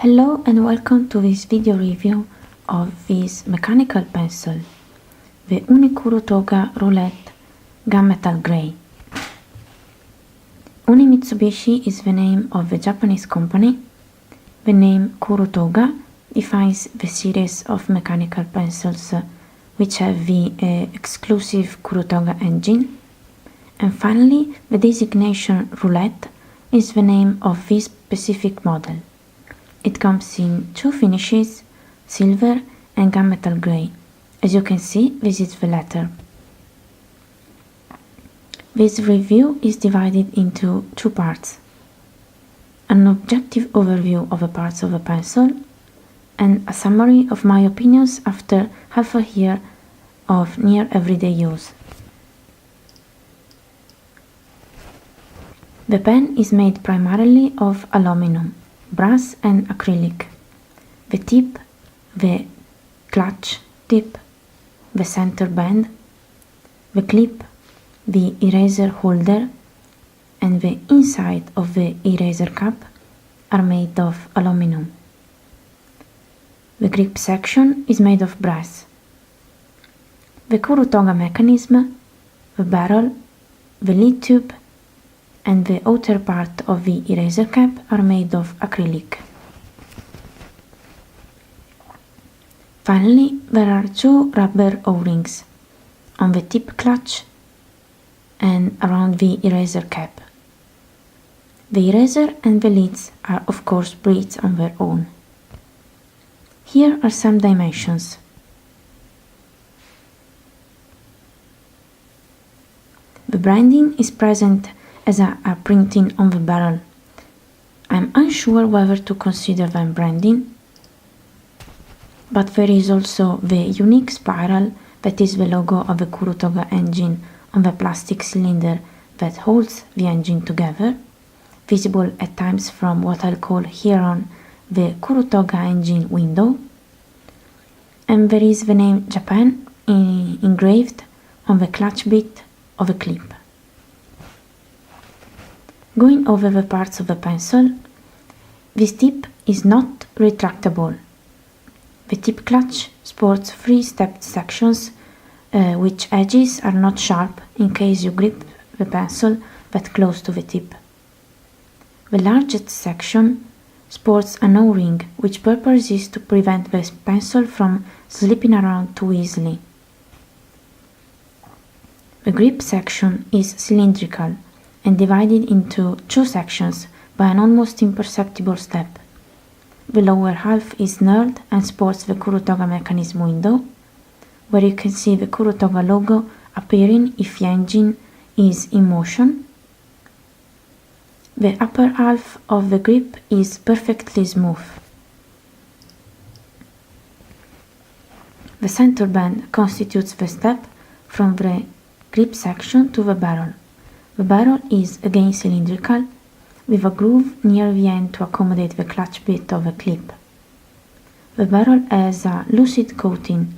Hello and welcome to this video review of this mechanical pencil, the Uni Kuru Toga Roulette Gunmetal Grey. Uni Mitsubishi is the name of the Japanese company. The name Kuru Toga defines the series of mechanical pencils which have the exclusive Kuru Toga engine. And finally, the designation Roulette is the name of this specific model. It comes in two finishes, silver and gunmetal grey. As you can see, this is the latter. This review is divided into two parts. An objective overview of the parts of the pencil and a summary of my opinions after half a year of near everyday use. The pen is made primarily of aluminum, brass and acrylic. The tip, the clutch tip, the center band, the clip, the eraser holder and the inside of the eraser cap are made of aluminum. The grip section is made of brass. The Kuru Toga mechanism, the barrel, the lead tube and the outer part of the eraser cap are made of acrylic. Finally, there are two rubber O-rings on the tip clutch and around the eraser cap. The eraser and the lids are of course breeds on their own. Here are some dimensions. The branding is present as a printing on the barrel. I'm unsure whether to consider them branding, but there is also the unique spiral that is the logo of the Kuru Toga engine on the plastic cylinder that holds the engine together, visible at times from what I'll call here on the Kuru Toga engine window, and there is the name Japan engraved on the clutch bit of a clip. Going over the parts of the pencil, this tip is not retractable. The tip clutch sports three stepped sections which edges are not sharp in case you grip the pencil that close to the tip. The largest section sports an O-ring which purpose is to prevent the pencil from slipping around too easily. The grip section is cylindrical and divided into two sections by an almost imperceptible step. The lower half is knurled and sports the Kuru Toga mechanism window, where you can see the Kuru Toga logo appearing if the engine is in motion. The upper half of the grip is perfectly smooth. The center band constitutes the step from the grip section to the barrel. The barrel is again cylindrical, with a groove near the end to accommodate the clutch bit of the clip. The barrel has a lucid coating.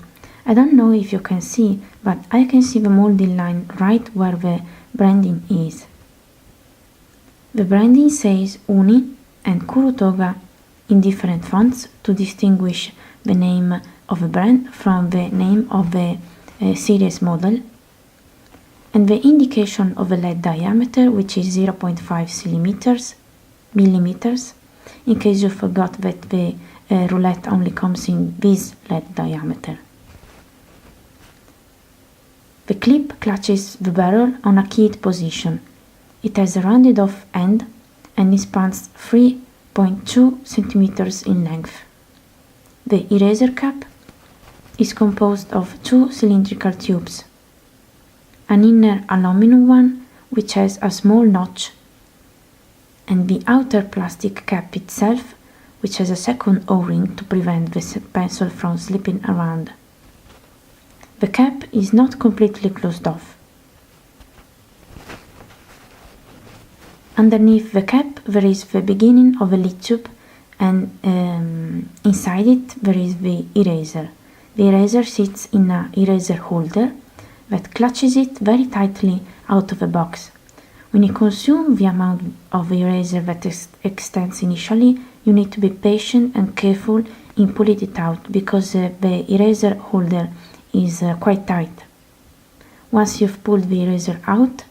I don't know if you can see, but I can see the molding line right where the branding is. The branding says Uni and Kuru Toga in different fonts to distinguish the name of the brand from the name of the series model, and the indication of the lead diameter, which is 0.5 millimeters, in case you forgot that the roulette only comes in this lead diameter. The clip clutches the barrel on a keyed position. It has a rounded off end and it spans 3.2 centimeters in length. The eraser cap is composed of two cylindrical tubes, an inner aluminum one which has a small notch, and the outer plastic cap itself which has a second O-ring to prevent the pencil from slipping around. The cap is not completely closed off. Underneath the cap there is the beginning of a lead tube and inside it there is the eraser. The eraser sits in an eraser holder that clutches it very tightly out of the box. When you consume the amount of eraser that extends initially, you need to be patient and careful in pulling it out because the eraser holder is quite tight. Once you've pulled the eraser out,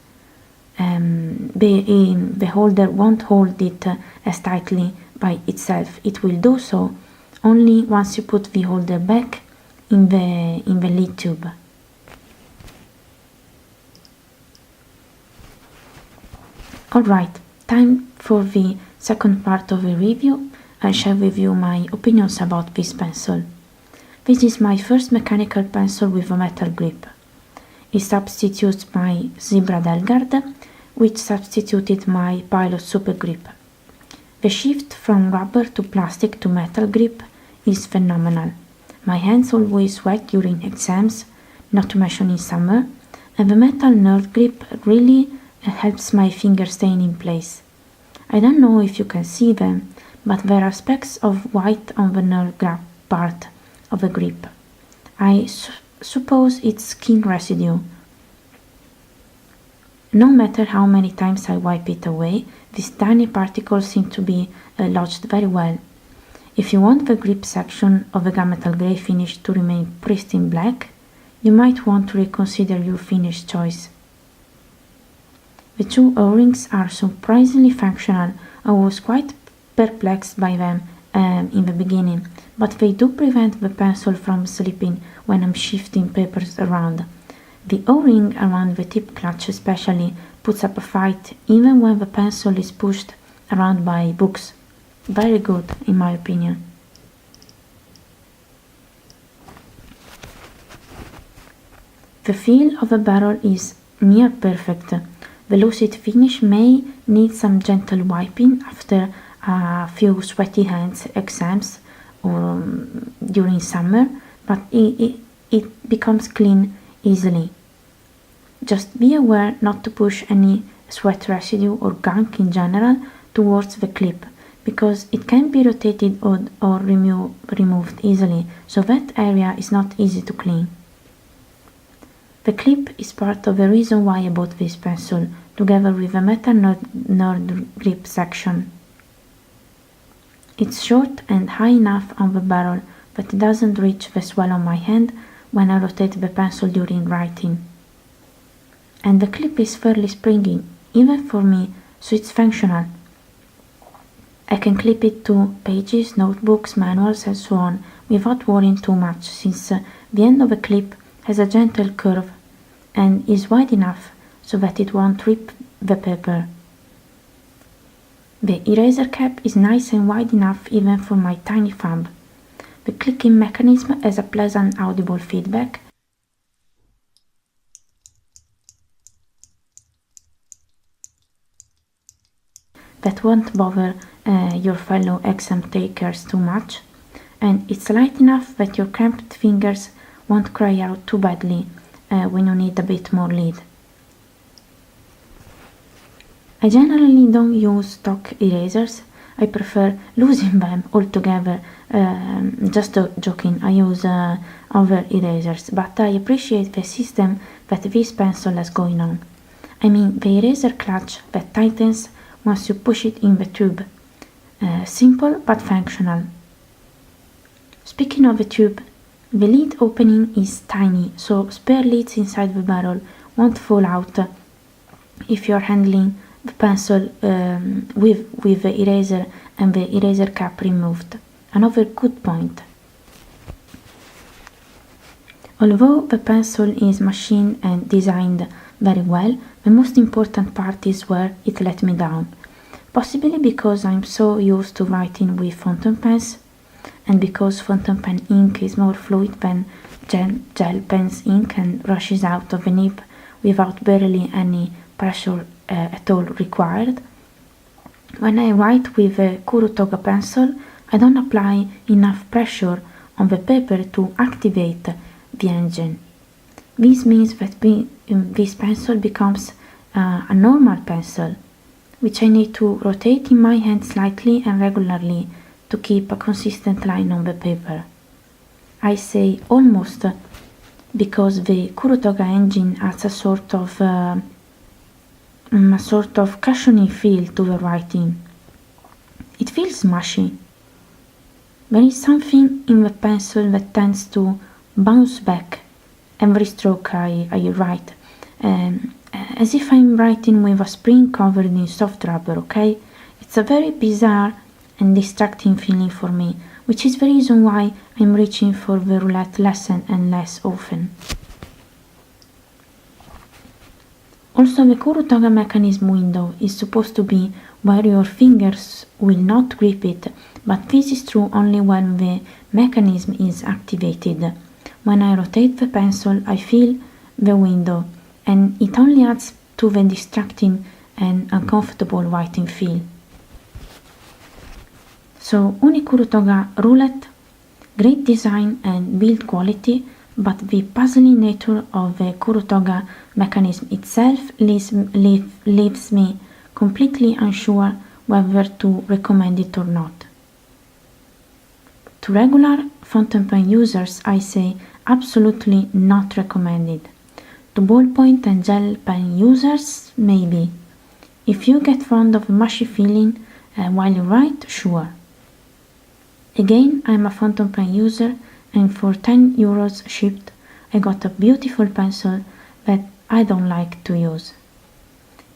the holder won't hold it as tightly by itself. It will do so only once you put the holder back in the lead tube. Alright, time for the second part of the review. I share with you my opinions about this pencil. This is my first mechanical pencil with a metal grip. It substitutes my Zebra Delgard, which substituted my Pilot Super Grip. The shift from rubber to plastic to metal grip is phenomenal. My hands always sweat during exams, not to mention in summer, and the metal nerd grip really helps my fingers staying in place. I don't know if you can see them, but there are specks of white on the nerd grab part of the grip. I suppose it's skin residue. No matter how many times I wipe it away, these tiny particles seem to be lodged very well. If you want the grip section of the gunmetal grey finish to remain pristine black, you might want to reconsider your finish choice. The two O-rings are surprisingly functional. I was quite perplexed by them in the beginning, but they do prevent the pencil from slipping when I'm shifting papers around. The O-ring around the tip clutch especially puts up a fight even when the pencil is pushed around by books. Very good, in my opinion. The feel of the barrel is near perfect. The lucid finish may need some gentle wiping after a few sweaty hands exams or during summer, but it becomes clean easily. Just be aware not to push any sweat residue or gunk in general towards the clip, because it can be rotated or removed easily, so that area is not easy to clean. The clip is part of the reason why I bought this pencil, together with the metal nerd grip section. It's short and high enough on the barrel that it doesn't reach the swell on my hand when I rotate the pencil during writing. And the clip is fairly springy, even for me, so it's functional. I can clip it to pages, notebooks, manuals and so on without worrying too much, since the end of the clip has a gentle curve and is wide enough so that it won't rip the paper. The eraser cap is nice and wide enough even for my tiny thumb. The clicking mechanism has a pleasant audible feedback that won't bother your fellow exam takers too much, and it's light enough that your cramped fingers won't cry out too badly when you need a bit more lead. I generally don't use stock erasers. I prefer losing them altogether. Just joking, I use other erasers, but I appreciate the system that this pencil has going on. I mean the eraser clutch that tightens once you push it in the tube. Simple but functional. Speaking of the tube, the lid opening is tiny, so spare lids inside the barrel won't fall out if you're handling the pencil with the eraser and the eraser cap removed. Another good point. Although the pencil is machined and designed very well, the most important part is where it let me down. Possibly because I'm so used to writing with fountain pens, and because fountain pen ink is more fluid than gel pen's ink and rushes out of the nib without barely any pressure at all required. When I write with a Kuru Toga pencil, I don't apply enough pressure on the paper to activate the engine. This means that this pencil becomes a normal pencil, which I need to rotate in my hand slightly and regularly to keep a consistent line on the paper. I say almost because the Kuru Toga engine adds a sort of cushioning feel to the writing. It feels mushy. There is something in the pencil that tends to bounce back every stroke I write, as if I'm writing with a spring covered in soft rubber, okay? It's a very bizarre and distracting feeling for me, which is the reason why I'm reaching for the roulette less and less often. Also, the Kuru Toga mechanism window is supposed to be where your fingers will not grip it, but this is true only when the mechanism is activated. When I rotate the pencil, I feel the window, and it only adds to the distracting and uncomfortable writing feel. So, Uni Kuru Toga Roulette, great design and build quality, but the puzzling nature of the Kuru Toga mechanism itself leaves me completely unsure whether to recommend it or not. To regular fountain pen users, I say absolutely not recommended. To ballpoint and gel pen users, maybe. If you get fond of a mushy feeling while you write, sure. Again, I'm a fountain pen user, and for 10 euros shipped, I got a beautiful pencil that I don't like to use.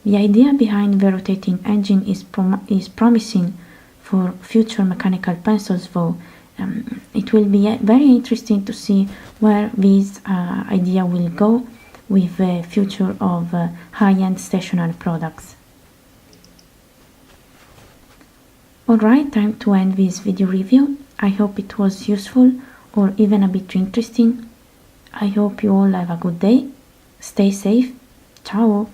The idea behind the rotating engine is promising for future mechanical pencils, though. It will be very interesting to see where this idea will go with the future of high-end stationery products. Alright, time to end this video review. I hope it was useful or even a bit interesting. I hope you all have a good day. Stay safe. Ciao!